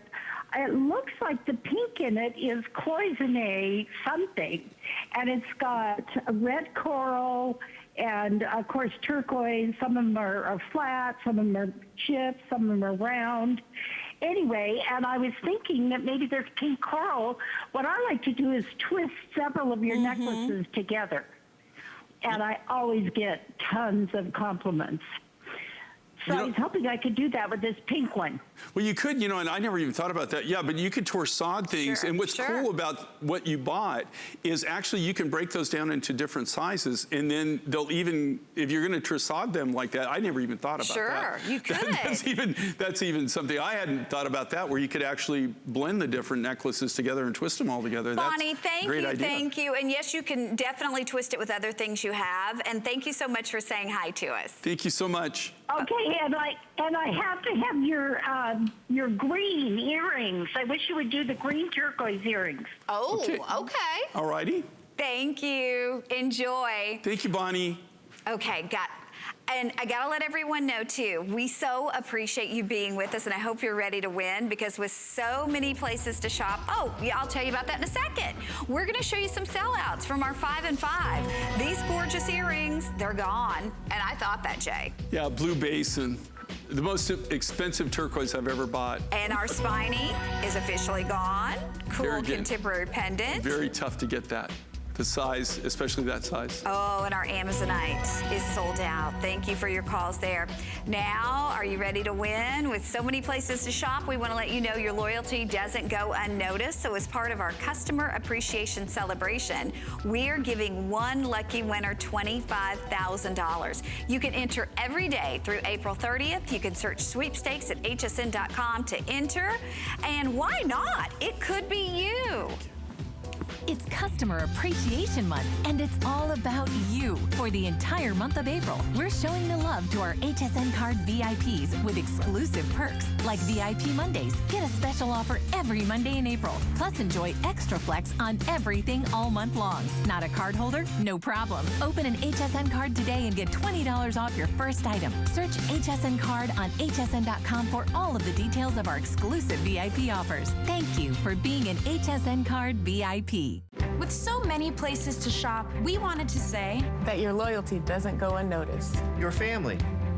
it looks like the pink in it is cloisonne something, and it's got a red coral and, of course, turquoise. Some of them are flat, some of them are chipped, some of them are round. Anyway, and I was thinking that maybe there's pink coral. What I like to do is twist several of your necklaces together. And I always get tons of compliments. So I was hoping I could do that with this pink one. Well, you could, you know, and I never even thought about that. Yeah, but you could torsade things. Sure, and what's sure. cool about what you bought is actually you can break those down into different sizes. And then they'll even, if you're going to torsade them like that, I never even thought about that. Sure, you could. That's even something I hadn't thought about that, where you could actually blend the different necklaces together and twist them all together. Bonnie, That's a thank great you, idea. thank you. And yes, you can definitely twist it with other things you have. And thank you so much for saying hi to us. Thank you so much. Okay, and I have to have your green earrings. I wish you would do the green turquoise earrings. Oh, Okay. okay. All righty. Thank you. Enjoy. Thank you, Bonnie. Okay, and I gotta let everyone know too, we so appreciate you being with us, and I hope you're ready to win, because with so many places to shop, oh yeah, I'll tell you about that in a second. We're gonna show you some sellouts from our 5 and 5. These gorgeous earrings, they're gone, and I thought that, Jay. Yeah, blue basin. The most expensive turquoise I've ever bought. And our spiny is officially gone. Cool Very good. contemporary pendant. Very tough to get that. The size, especially that size. Oh, and our Amazonite is sold out. Thank you for your calls there. Now, are you ready to win? With so many places to shop, we want to let you know your loyalty doesn't go unnoticed. So as part of our customer appreciation celebration, we are giving one lucky winner $25,000. You can enter every day through April 30th. You can search sweepstakes at hsn.com to enter. And why not? It could be you. It's Customer Appreciation Month, and it's all about you. For the entire month of April, we're showing the love to our HSN Card VIPs with exclusive perks like VIP Mondays. Get a special offer every Monday in April. Plus, enjoy extra flex on everything all month long. Not a card holder? No problem. Open an HSN card today and get $20 off your first item. Search HSN Card on hsn.com for all of the details of our exclusive VIP offers. Thank you for being an HSN Card VIP. With so many places to shop, we wanted to say that your loyalty doesn't go unnoticed. Your family.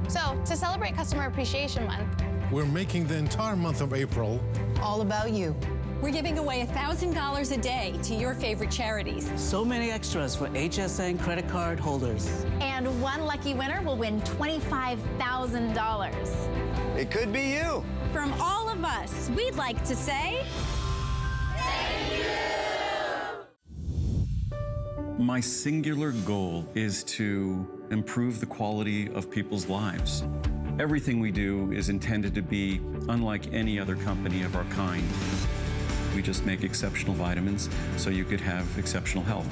So, to celebrate Customer Appreciation Month, we're making the entire month of April all about you. We're giving away $1,000 a day to your favorite charities. So many extras for HSN credit card holders. And one lucky winner will win $25,000. It could be you. From all of us, we'd like to say, thank you! My singular goal is to improve the quality of people's lives. Everything we do is intended to be unlike any other company of our kind. We just make exceptional vitamins so you could have exceptional health.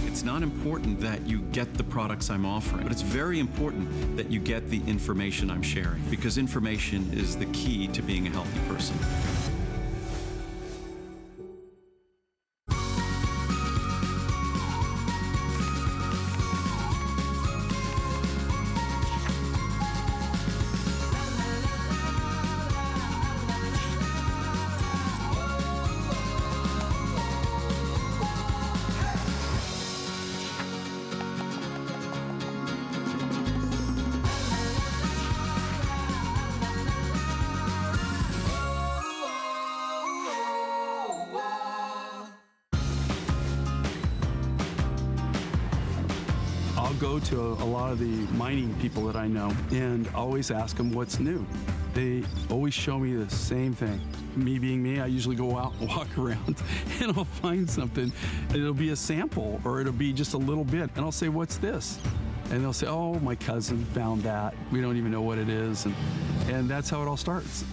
It's not important that you get the products I'm offering, but it's very important that you get the information I'm sharing, because information is the key to being a healthy person. Go to a lot of the mining people that I know and always ask them what's new. They always show me the same thing. Me being me, I usually go out and walk around and I'll find something. It'll be a sample or it'll be just a little bit and I'll say, what's this? And they'll say, oh, my cousin found that. We don't even know what it is. And that's how it all starts.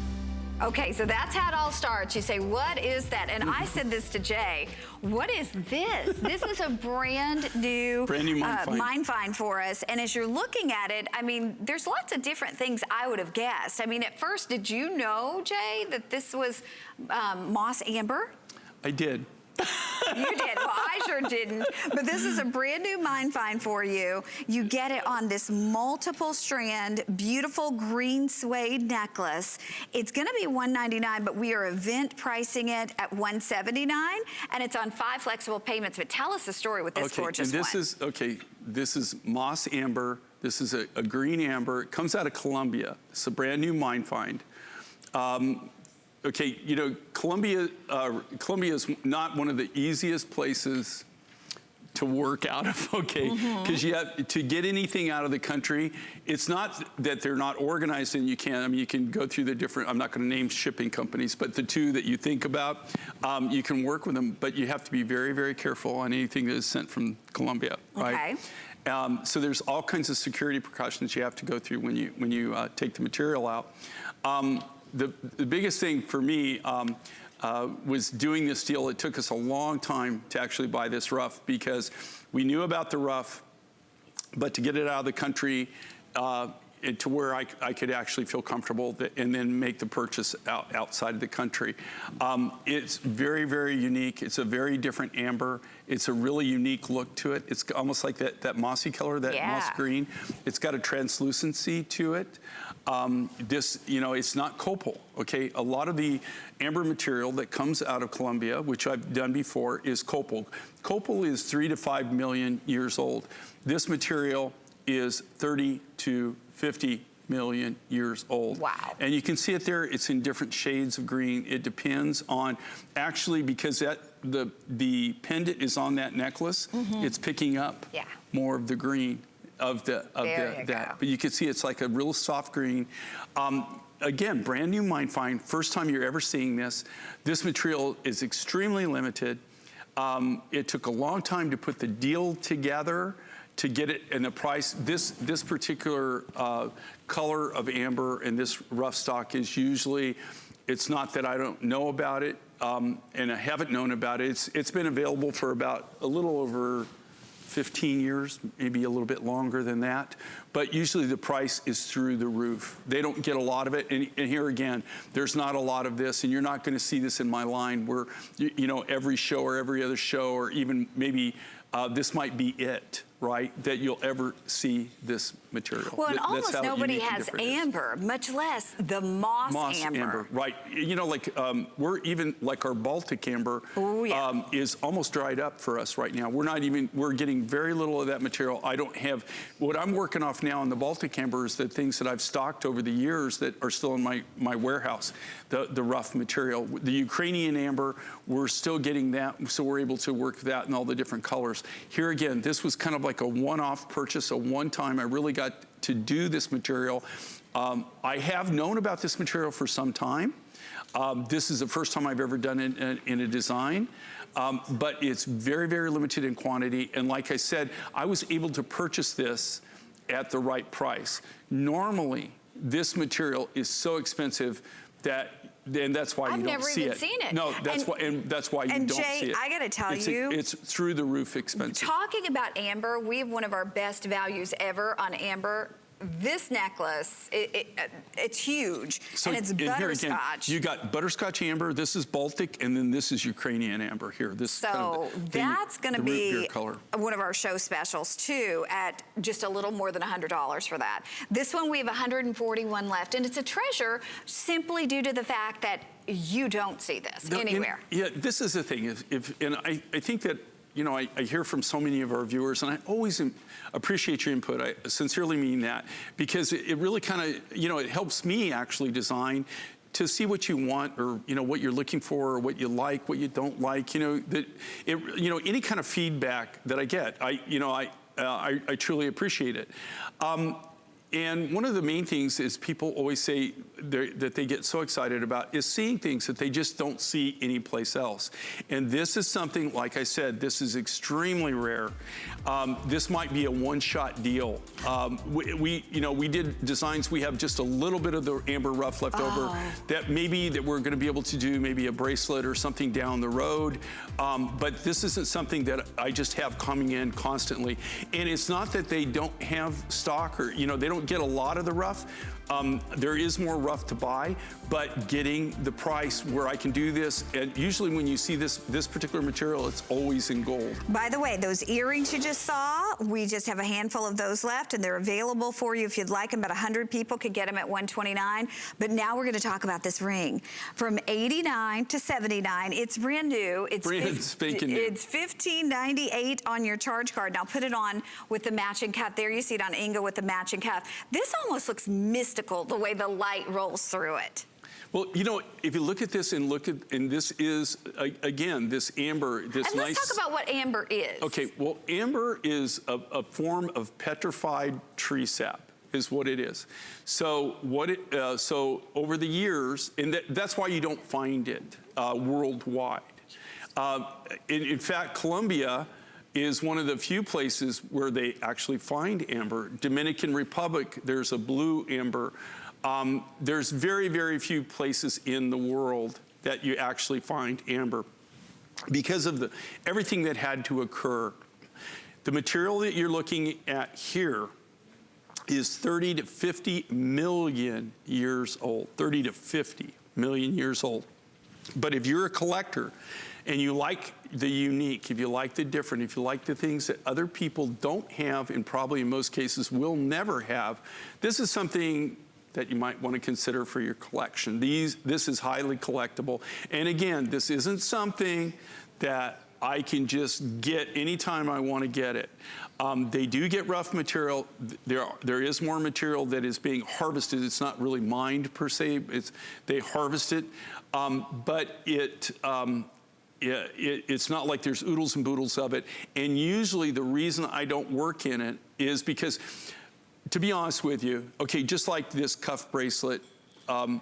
Okay, so that's how it all starts. You say, what is that? And I said this to Jay, what is this? This is a brand new mine find for us. And as you're looking at it, I mean, there's lots of different things I would have guessed. I mean, at first, did you know, Jay, that this was moss amber? I did. You did. Well, I sure didn't. But this is a brand new mine find for you. You get it on this multiple strand, beautiful green suede necklace. It's going to be $199, but we are event pricing it at $179, and it's on 5 flexible payments. But tell us the story with this gorgeous and this one. This is moss amber. This is a green amber. It comes out of Colombia. It's a brand new mine find. Okay, you know, Colombia is not one of the easiest places to work out of, okay? Because you have to get anything out of the country. It's not that they're not organized and you can't. I mean, you can go through the different. I'm not going to name shipping companies, but the two that you think about, you can work with them. But you have to be very, very careful on anything that is sent from Colombia, right? Okay. So there's all kinds of security precautions you have to go through when you take the material out. The biggest thing for me. Was doing this deal. It took us a long time to actually buy this rough because we knew about the rough, but to get it out of the country to where I could actually feel comfortable and then make the purchase outside of the country. It's very, very unique. It's a very different amber. It's a really unique look to it. It's almost like that mossy color, that moss green. It's got a translucency to it. This, it's not copal, okay? A lot of the amber material that comes out of Colombia, which I've done before, is copal. Copal is 3 to 5 million years old. This material is 30 to 50 million years old. Wow. And you can see it there. It's in different shades of green. It depends on, actually, because the pendant is on that necklace, it's picking up more of the green. But you can see it's like a real soft green. Again, brand new mine find, first time you're ever seeing this. This material is extremely limited. It took a long time to put the deal together to get it, and the price, this particular color of amber and this rough stock is usually, it's not that I don't know about it, and I haven't known about it. It's been available for about a little over 15 years, maybe a little bit longer than that. But usually the price is through the roof. They don't get a lot of it. And here again, there's not a lot of this, and you're not going to see this in my line where, every show or every other show, or even maybe this might be it, right, that you'll ever see this material. Well, and almost nobody has amber, much less the moss amber. Right. We're even, like our Baltic amber is almost dried up for us right now. We're getting very little of that material. I don't have, what I'm working off now in the Baltic amber is the things that I've stocked over the years that are still in my warehouse, the rough material. The Ukrainian amber, we're still getting that, so we're able to work that in all the different colors. Here again, this was kind of like a one-off purchase, a one-time. I really got to do this material. I have known about this material for some time. This is the first time I've ever done it in a design. But it's very, very limited in quantity. And like I said, I was able to purchase this at the right price. Normally, this material is so expensive and that's why you don't see it. I've never even seen it. No, that's why you don't see it. And Jay, I got to tell you, it's through the roof expensive. Talking about amber, we have one of our best values ever on amber. This necklace, it's huge, and it's butterscotch. Here again, you got butterscotch amber, this is Baltic, and then this is Ukrainian amber here. So that's going to be one of our show specials, too, at just a little more than $100 for that. This one, we have 141 left, and it's a treasure simply due to the fact that you don't see this anywhere. This is the thing, and I think that, I hear from so many of our viewers, and I always appreciate your input. I sincerely mean that, because it really kind of, it helps me actually design to see what you want, or what you're looking for, or what you like, what you don't like. Any kind of feedback that I get, I truly appreciate it. And one of the main things is people always say that they get so excited about is seeing things that they just don't see anyplace else. And this is something, like I said, this is extremely rare. This might be a one-shot deal. We did designs, we have just a little bit of the amber rough left over that we're gonna be able to do maybe a bracelet or something down the road. But this isn't something that I just have coming in constantly. And it's not that they don't have stock, or they don't get a lot of the rough. There is more rough to buy, but getting the price where I can do this, and usually when you see this particular material, it's always in gold. By the way, those earrings you just saw, we just have a handful of those left, and they're available for you if you'd like them. About 100 people could get them at $129. But now we're going to talk about this ring. From $89 to $79, it's brand new. It's brand spanking new. It's $15.98 on your charge card. Now put it on with the matching cuff. There you see it on Inga with the matching cuff. This almost looks mystical, the way the light rolls through it. Well, you know, if you look at this and this is, again, this amber, this and nice. Let's talk about what amber is. Okay, well, amber is a form of petrified tree sap, is what it is. So so over the years, and that's why you don't find it worldwide. In fact, Colombia is one of the few places where they actually find amber. Dominican Republic, there's a blue amber. There's very, very few places in the world that you actually find amber because of everything that had to occur. The material that you're looking at here is 30 to 50 million years old, 30 to 50 million years old. But if you're a collector and you like the unique, if you like the different, if you like the things that other people don't have and probably in most cases will never have, this is something that you might want to consider for your collection. This is highly collectible. And again, this isn't something that I can just get anytime I want to get it. They do get rough material. There is more material that is being harvested. It's not really mined per se. They harvest it, but it's not like there's oodles and boodles of it. And usually the reason I don't work in it is because, to be honest with you, okay, just like this cuff bracelet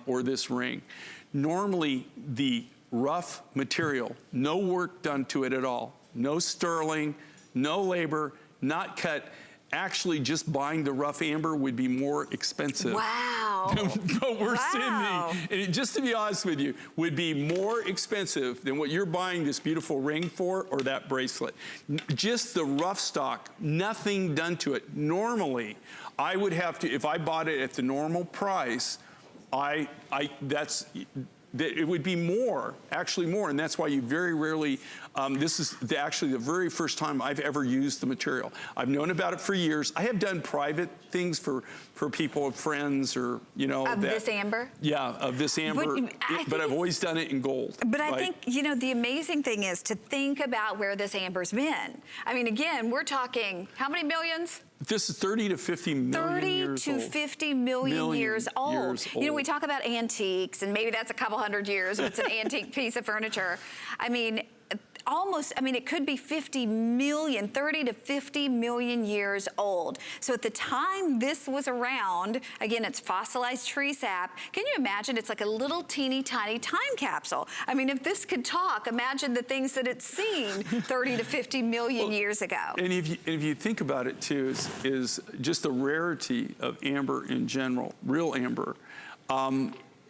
or this ring, normally the rough material, no work done to it at all, no sterling, no labor, not cut. Actually, just buying the rough amber would be more expensive. Wow. Than what we're Wow. sending. And it, just to be honest with you, would be more expensive than what you're buying this beautiful ring for or that bracelet. Just the rough stock, nothing done to it. Normally, I would have to, if I bought it at the normal price, it would be more, actually more, and that's why you very rarely, this is actually the very first time I've ever used the material. I've known about it for years. I have done private things for people, friends, or, you know. Of this amber? Yeah, of this amber, but I've always done it in gold. But I think, you know, the amazing thing is to think about where this amber's been. I mean, again, we're talking, how many millions? This is 30 to 50 million years old. 30 to 50 million years old. You know, we talk about antiques, and maybe that's a couple hundred years if it's an antique piece of furniture. I mean, it could be 50 million, 30 to 50 million years old. So at the time this was around, again, it's fossilized tree sap. Can you imagine? It's like a little teeny tiny time capsule. I mean, if this could talk, imagine the things that it's seen 30 to 50 million years ago. And if you think about it too, is just the rarity of amber in general, real amber.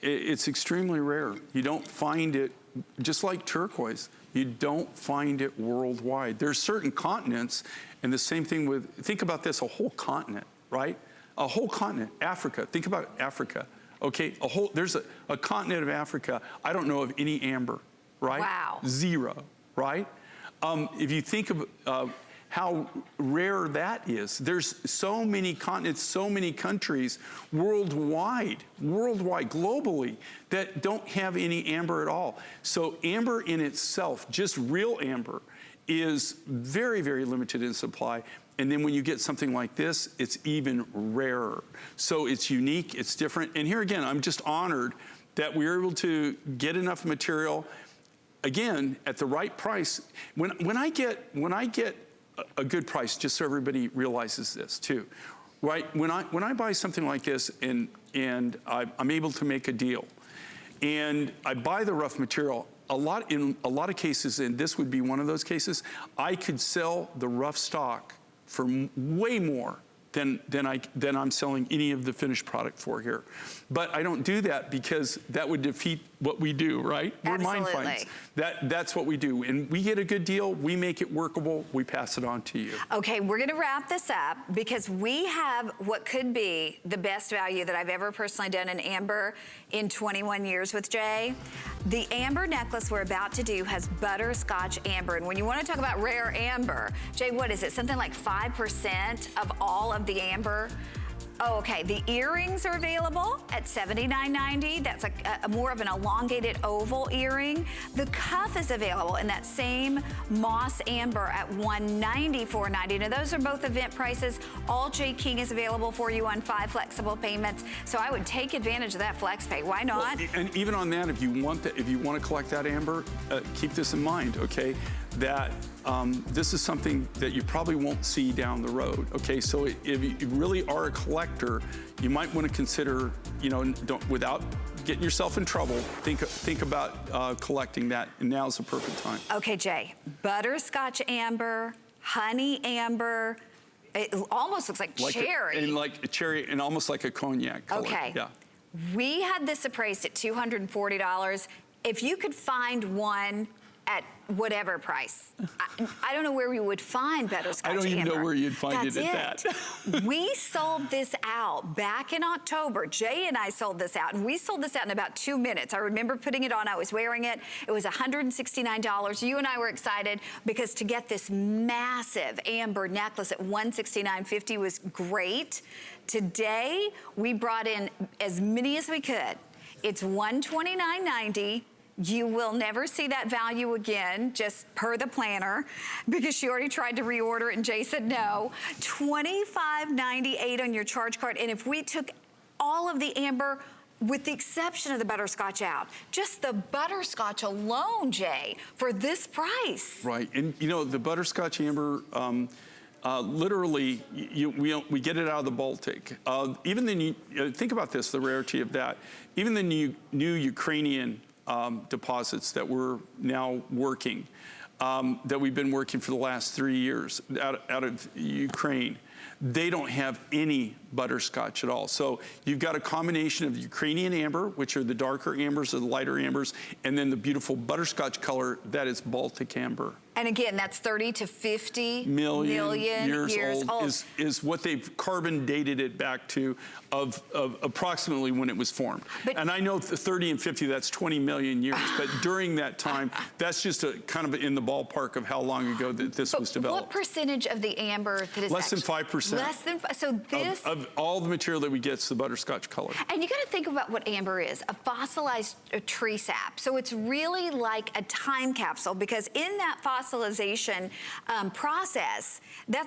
It's extremely rare. You don't find it, just like turquoise. You don't find it worldwide. There's certain continents, and the same thing with, think about this, a whole continent, right? A whole continent, Africa. Think about Africa, okay? There's a continent of Africa. I don't know of any amber, right? Wow. Zero, right? If you think of how rare that is, there's so many continents, so many countries worldwide, globally, that don't have any amber at all. So amber in itself, just real amber, is very, very limited in supply. And then when you get something like this, it's even rarer. So it's unique, it's different. And here again, I'm just honored that we were able to get enough material, again, at the right price. When I get a good price, just so everybody realizes this too, right? When I buy something like this and I'm able to make a deal, and I buy the rough material, in a lot of cases, and this would be one of those cases, I could sell the rough stock for way more than I'm selling any of the finished product for here. But I don't do that because that would defeat what we do, right? Absolutely. We're mind finds. That's what we do. And we get a good deal, we make it workable, we pass it on to you. Okay, we're gonna wrap this up because we have what could be the best value that I've ever personally done in amber in 21 years with Jay. The amber necklace we're about to do has butterscotch amber. And when you wanna talk about rare amber, Jay, what is it? Something like 5% of all of the amber Oh, okay. The earrings are available at $79.90. That's a more of an elongated oval earring. The cuff is available in that same moss amber at $194.90. Now, those are both event prices. All J. King is available for you on 5 flexible payments. So I would take advantage of that flex pay. Why not? Well, and even on that, if you want to collect that amber, keep this in mind, okay? That this is something that you probably won't see down the road, okay? So if you really are a collector, you might want to consider, you know, without getting yourself in trouble, think about collecting that, and now's the perfect time. Okay, Jay, butterscotch amber, honey amber, it almost looks like cherry. Like a cherry and almost like a cognac color. Okay. Yeah. We had this appraised at $240. If you could find one at whatever price. I don't know where we would find butterscotch amber. I don't even know where you'd find it at that. We sold this out back in October. Jay and I sold this out, and we sold this out in about 2 minutes. I remember putting it on. I was wearing it. It was $169. You and I were excited because to get this massive amber necklace at $169.50 was great. Today, we brought in as many as we could. It's $129.90. You will never see that value again, just per the planner, because she already tried to reorder it and Jay said no. $25.98 on your charge card. And if we took all of the amber, with the exception of the butterscotch out, just the butterscotch alone, Jay, for this price. Right, and you know, the butterscotch amber, literally, we get it out of the Baltic. Even the think about this, the rarity of that. Even the new Ukrainian deposits that we're now working, that we've been working for the last 3 years out of Ukraine, they don't have any butterscotch at all. So you've got a combination of Ukrainian amber, which are the darker ambers or the lighter ambers, and then the beautiful butterscotch color that is Baltic amber. And again, that's 30 to 50 million years old. Is what they've carbon dated it back to of approximately when it was formed. And I know 30 and 50, that's 20 million years, but during that time, that's just a kind of in the ballpark of how long ago that this was developed. What percentage of the amber that is less than 5%? Less than, so this of all the material that we get is the butterscotch color. And you got to think about what amber is, a fossilized tree sap. So it's really like a time capsule, because in that fossilization process,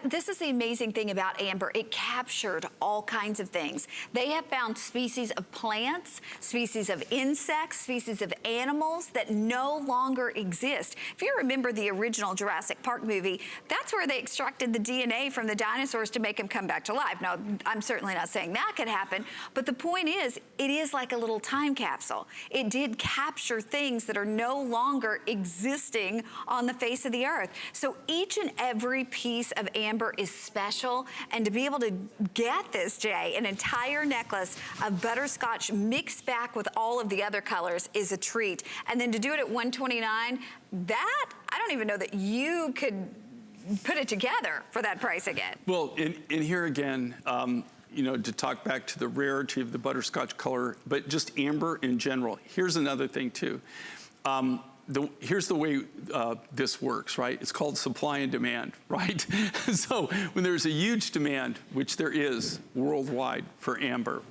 this is the amazing thing about amber. It captured all kinds of things. They have found species of plants, species of insects, species of animals that no longer exist. If you remember the original Jurassic Park movie, that's where they extracted the DNA from the dinosaurs to make them come back to life. Now, I'm certainly not saying that could happen, but the point is, it is like a little time capsule. It did capture things that are no longer existing on the face of the earth. So each and every piece of amber is special, and to be able to get this, Jay, an entire necklace of butterscotch mixed back with all of the other colors is a treat. And then to do it at $129, that, I don't even know that you could put it together for that price again. Well, in here again, you know, to talk back to the rarity of the butterscotch color, but just amber in general. Here's another thing too. Here's the way this works, right? It's called supply and demand, right? So when there's a huge demand, which there is worldwide for amber,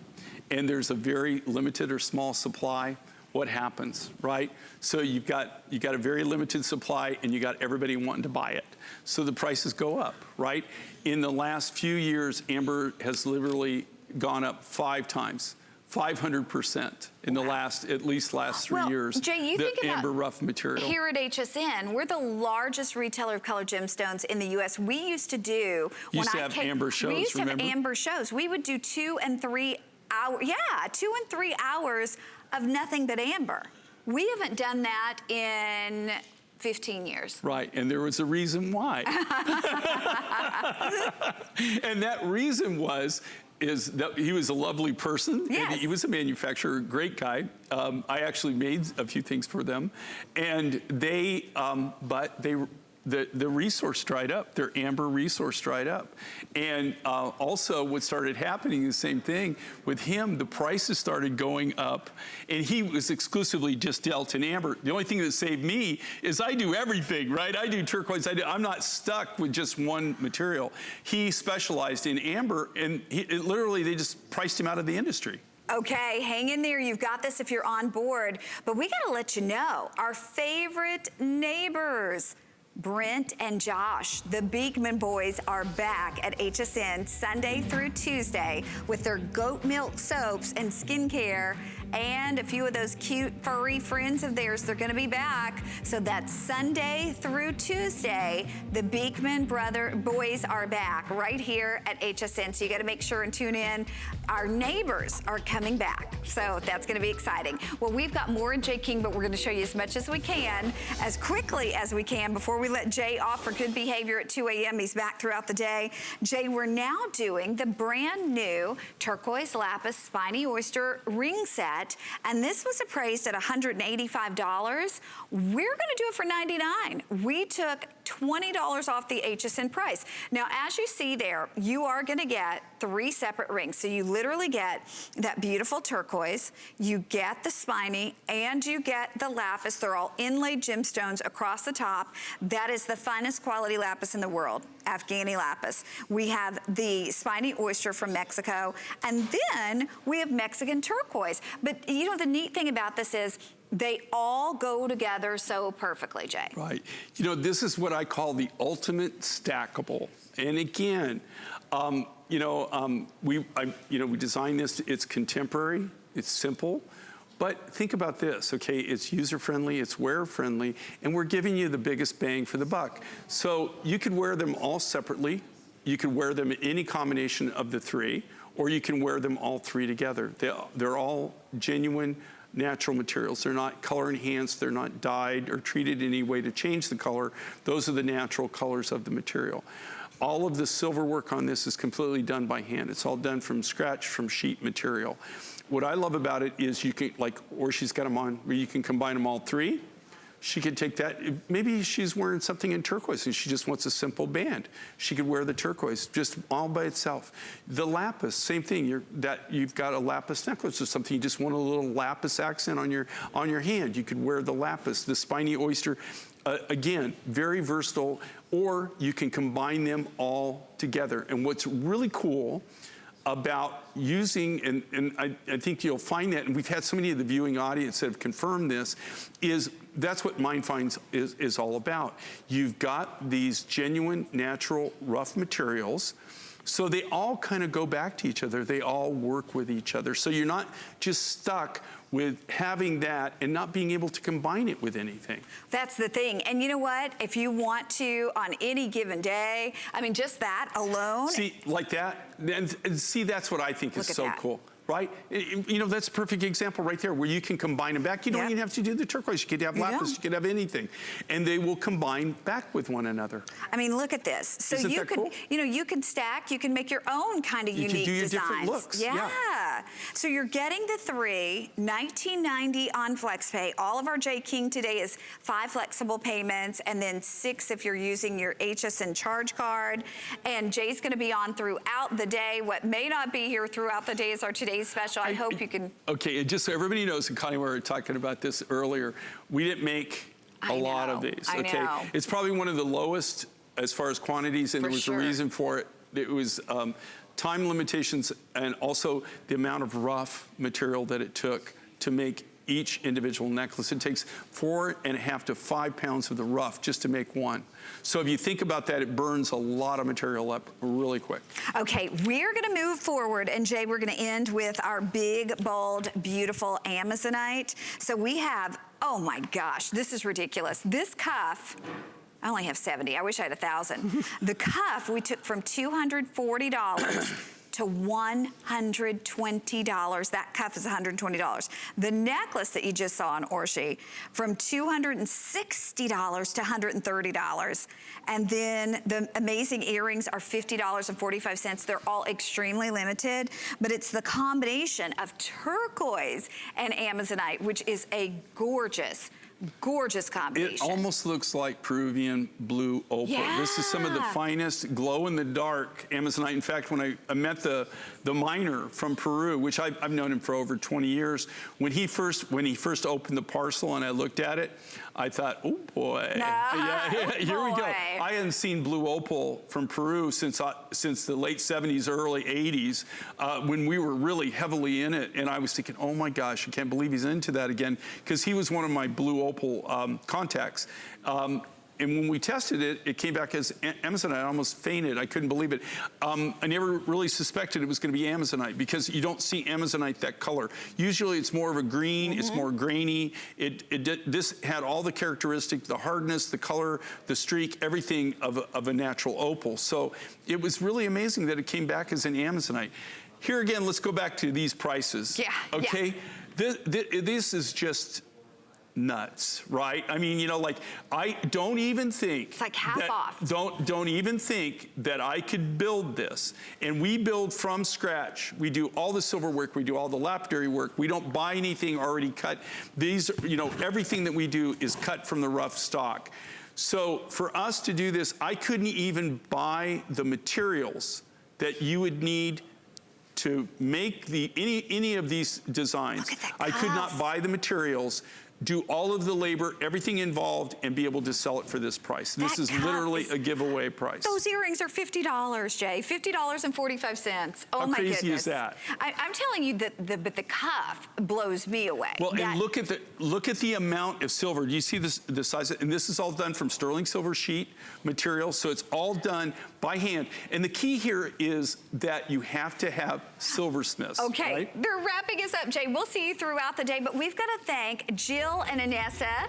and there's a very limited or small supply, what happens, right? So you got a very limited supply, and you got everybody wanting to buy it. So the prices go up, right? In the last few years, amber has literally gone up 5 times. 500% in the at least last 3 years. Jay, you think about amber rough material. Here at HSN, we're the largest retailer of colored gemstones in the U.S. We used to do... You used to have amber shows, we used to remember? have amber shows. We would do 2 and 3 hours, 2 and 3 hours of nothing but amber. We haven't done that in 15 years. Right, and there was a reason why. And that reason is that he was a lovely person. Yes. And he was a manufacturer, great guy. I actually made a few things for them. And they the resource dried up, their amber resource dried up. And also what started happening, the same thing with him, the prices started going up, and he was exclusively just dealt in amber. The only thing that saved me is I do everything, right? I do turquoise, I'm not stuck with just one material. He specialized in amber, and literally they just priced him out of the industry. Okay, hang in there. You've got this if you're on board. But we got to let you know, our favorite neighbors, Brent and Josh, the Beekman boys, are back at HSN Sunday through Tuesday with their goat milk soaps and skincare, and a few of those cute furry friends of theirs. They're going to be back. So that's Sunday through Tuesday. The Beekman boys are back right here at HSN. So you got to make sure and tune in. Our neighbors are coming back. So that's going to be exciting. Well, we've got more in Jay King, but we're going to show you as much as we can, as quickly as we can, before we let Jay off for good behavior at 2 a.m. He's back throughout the day. Jay, we're now doing the brand new turquoise lapis spiny oyster ring set. And this was appraised at $185. We're going to do it for $99. We took $20 off the HSN price. Now, as you see there, you are going to get 3 separate rings. So you literally get that beautiful turquoise, you get the spiny, and you get the lapis. They're all inlaid gemstones across the top. That is the finest quality lapis in the world, Afghani lapis. We have the spiny oyster from Mexico, and then we have Mexican turquoise. But you know, the neat thing about this is they all go together so perfectly, Jay. Right. You know, this is what I call the ultimate stackable. And again, we designed this. It's contemporary. It's simple. But think about this, okay? It's user-friendly, it's wearer-friendly, and we're giving you the biggest bang for the buck. So you could wear them all separately. You could wear them in any combination of the 3, or you can wear them all 3 together. They're all genuine, natural materials. They're not color enhanced, they're not dyed or treated in any way to change the color. Those are the natural colors of the material. All of the silver work on this is completely done by hand. It's all done from scratch, from sheet material. What I love about it is you can, or she's got them on, where you can combine them all 3. She could take that, maybe she's wearing something in turquoise and she just wants a simple band. She could wear the turquoise just all by itself. The lapis, same thing, you've got a lapis necklace or something, you just want a little lapis accent on your hand. You could wear the lapis, the spiny oyster. Again, very versatile, or you can combine them all together. And what's really cool about using, and I think you'll find that, and we've had so many of the viewing audience that have confirmed this, is that's what Mind Finds is all about. You've got these genuine, natural, rough materials, so they all kind of go back to each other. They all work with each other. So you're not just stuck with having that and not being able to combine it with anything. That's the thing. And you know what? If you want to, on any given day, I mean, just that alone. See, like that, and see, that's what I think is so cool. Right? You know, that's a perfect example right there where you can combine them back. You don't even have to do the turquoise. You could have lapis, you could have anything. And they will combine back with one another. I mean, look at this. So Isn't you that could, cool? you know, you could stack, you can make your own kind of unique designs. You can do your designs. different looks. Yeah. So you're getting the 3, $19.90 on FlexPay. All of our J King today is 5 flexible payments, and then 6 if you're using your HSN charge card. And Jay's gonna be on throughout the day. What may not be here throughout the day is our today's special. I hope you can. Okay, and just so everybody knows, and Connie, we were talking about this earlier, we didn't make a lot of these, okay? I know. It's probably one of the lowest as far as quantities, and there was a reason for it. It was time limitations and also the amount of rough material that it took to make each individual necklace. It takes 4.5 to 5 pounds of the rough just to make one. So if you think about that, it burns a lot of material up really quick. Okay, we're gonna move forward, and Jay, we're gonna end with our big, bold, beautiful Amazonite. So we have, oh my gosh, this is ridiculous. This cuff, I only have 70, I wish I had 1,000. The cuff we took from $240 to $120. That cuff is $120. The necklace that you just saw on Orshi, from $260 to $130. And then the amazing earrings are $50.45. They're all extremely limited, but it's the combination of turquoise and Amazonite, which is a gorgeous Gorgeous It combination. almost looks like Peruvian blue opal. Yeah. This is some of the finest glow-in-the-dark Amazonite. In fact, when I met the miner from Peru, which I've known him for over 20 years, when he first opened the parcel and I looked at it, I thought, oh boy, here we go. I hadn't seen blue opal from Peru since the late 70s, early 80s, when we were really heavily in it. And I was thinking, oh my gosh, I can't believe he's into that again, because he was one of my blue opal contacts. And when we tested it, it came back as Amazonite. I almost fainted. I couldn't believe it. I never really suspected it was going to be Amazonite, because you don't see Amazonite that color. Usually it's more of a green, it's more grainy. This had all the characteristics, the hardness, the color, the streak, everything of a natural opal. So it was really amazing that it came back as an Amazonite. Here again, let's go back to these prices. Yeah. Okay? Yeah. This is just nuts, right? I mean, you know, like, I don't even think it's like half off. Don't even think that I could build this. And we build from scratch. We do all the silver work, we do all the lapidary work. We don't buy anything already cut. These, you know, everything that we do is cut from the rough stock. So for us to do this, I couldn't even buy the materials that you would need to make any of these designs. I could not buy the materials, do all of the labor, everything involved, and be able to sell it for this price. This is literally a giveaway price. Those earrings are $50, Jay. $50.45. Oh, my goodness. How crazy is that? I'm telling you that the cuff blows me away. Well, and look at the amount of silver. Do you see the size? And this is all done from sterling silver sheet material, so it's all done by hand. And the key here is that you have to have silversmiths. Okay, right? They're wrapping us up, Jay. We'll see you throughout the day, but we've got to thank Jill and Anessa.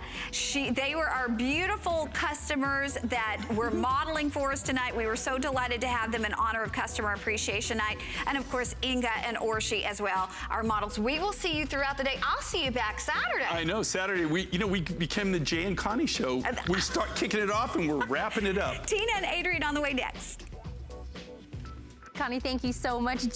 They were our beautiful customers that were modeling for us tonight. We were so delighted to have them in honor of Customer Appreciation Night. And of course, Inga and Orshi as well, our models. We will see you throughout the day. I'll see you back Saturday. I know, Saturday. We became the Jay and Connie show. We start kicking it off and we're wrapping it up. Tina and Adrian on the way next. Connie, thank you so much.